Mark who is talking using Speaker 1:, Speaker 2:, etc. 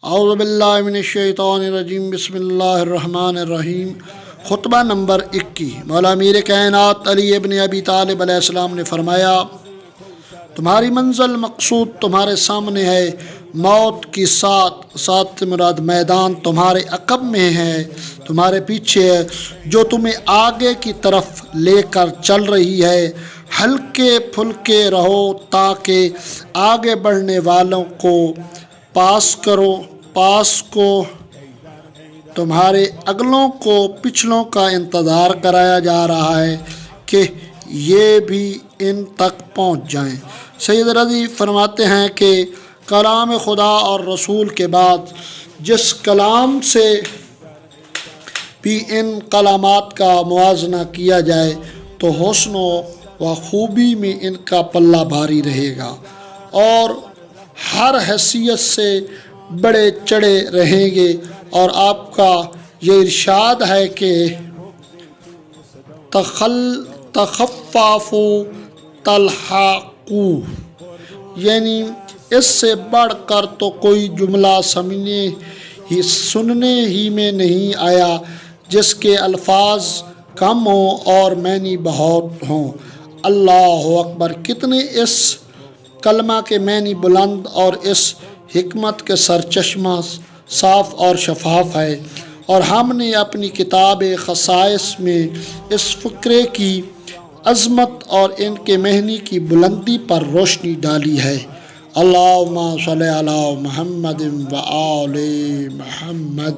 Speaker 1: اعوذ باللہ من الشیطان الرجیم، بسم اللہ الرحمن الرحیم۔ خطبہ نمبر 21۔ مولا امیر کائنات علی ابن ابی طالب علیہ السلام نے فرمایا، تمہاری منزل مقصود تمہارے سامنے ہے، موت کی ساتھ مراد میدان تمہارے عقب میں ہے، تمہارے پیچھے ہے، جو تمہیں آگے کی طرف لے کر چل رہی ہے۔ ہلکے پھلکے رہو تاکہ آگے بڑھنے والوں کو پاس کو تمہارے اگلوں کو پچھلوں کا انتظار کرایا جا رہا ہے کہ یہ بھی ان تک پہنچ جائیں۔ سید رضی فرماتے ہیں کہ کلام خدا اور رسول کے بعد جس کلام سے بھی ان کلامات کا موازنہ کیا جائے تو حسن و خوبی میں ان کا پلہ بھاری رہے گا اور ہر حیثیت سے بڑے چڑھے رہیں گے۔ اور آپ کا یہ ارشاد ہے کہ تخففوا تلحقوا، یعنی اس سے بڑھ کر تو کوئی جملہ سننے ہی میں نہیں آیا جس کے الفاظ کم ہوں اور معنی بہت ہوں۔ اللہ اکبر! کتنے اس کلمہ کے معنی بلند اور اس حکمت کے سرچشمہ صاف اور شفاف ہے، اور ہم نے اپنی کتاب خصائص میں اس فقرے کی عظمت اور ان کے معنی کی بلندی پر روشنی ڈالی ہے۔ اللہم صلی علی محمد و آل محمد۔